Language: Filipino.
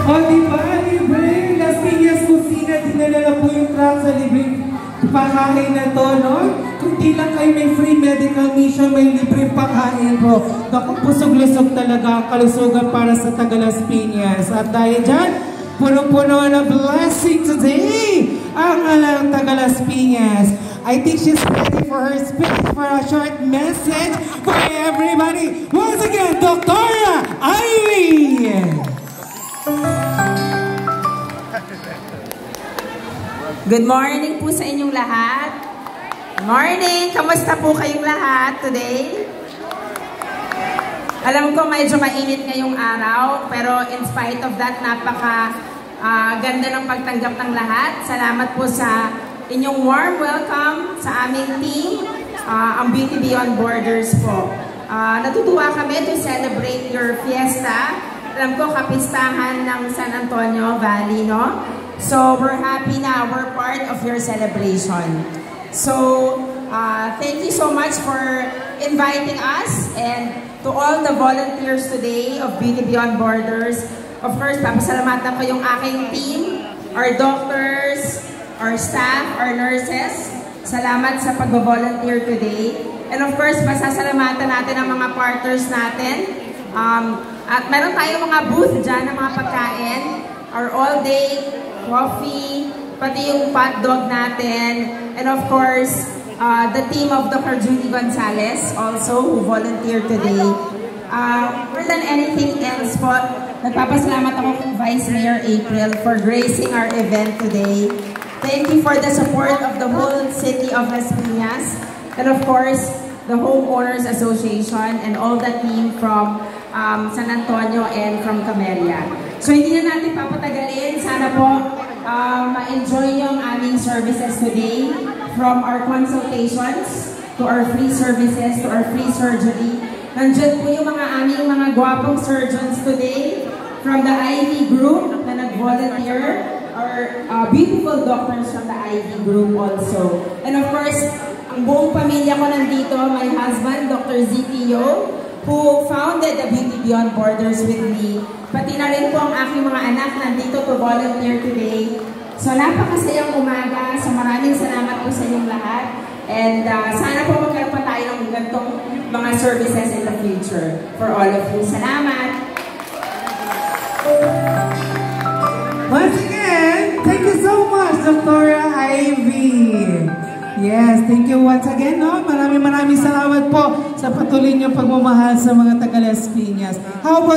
O, diba? Libre. Las Piñas Kusina, dinala na po yung truck sa libre pakain na to, no? Kung di lang kayo may free medical mission, may libreng pakain po. Naku, pusog-lusog talaga ang kalusugan para sa taga Las Piñas. At dahil dyan, puno-puno na blessing today ang taga Las Piñas. I think she's ready for her speech for a short message for everybody. Once again, Dr. Ivy! Good morning po sa inyong lahat. Morning! Kamusta po kayong lahat today? Alam ko medyo mainit ngayong araw, pero in spite of that, ganda ng pagtanggap ng lahat. Salamat po sa inyong warm welcome sa aming team, ang Beauty Beyond Borders po. Natutuwa kami to celebrate your fiesta. Alam ko, kapistahan ng San Antonio Valley, no? So, we're happy na we're part of your celebration. So, thank you so much for inviting us and to all the volunteers today of Beauty Beyond Borders. Of course, papasalamatan ko yung aking team, our doctors, our staff, our nurses. Salamat sa pag-volunteer today. And of course, pasasalamatan natin ang mga partners natin. At meron tayong mga booth dyan ng mga pagkain. Our all-day coffee, pati yung hot dog natin, and of course, the team of Dr. Judy Gonzalez also who volunteered today. More than anything else po, nagpapasalamat ako kay Vice Mayor April for gracing our event today. Thank you for the support of the whole city of Las Piñas, and of course, the Homeowners Association and all the team from San Antonio and from Camellia. So hindi na natin papatagalin. Sana po ma-enjoy nyo ang aming services today, from our consultations to our free services to our free surgery. Nandiyan po yung aming mga gwapong surgeons today from the IV group na nag-volunteer, our beautiful doctors from the IV group also. And of course, ang buong pamilya ko nandito, my husband, Dr. Zitio, who founded the Beauty Beyond Borders with me. Pati na rin po ang aking mga anak nandito to volunteer today. So napakasayang umaga. So maraming salamat po sa inyong lahat. And sana po magkaroon pa tayo ng gantong mga services in the future for all of you. Salamat! Once again, thank you so much, Dr. Ivy. Yes, thank you once again, no? Maraming salamat po sa patuloy niyong pagmamahal sa mga taga Las Piñas. How about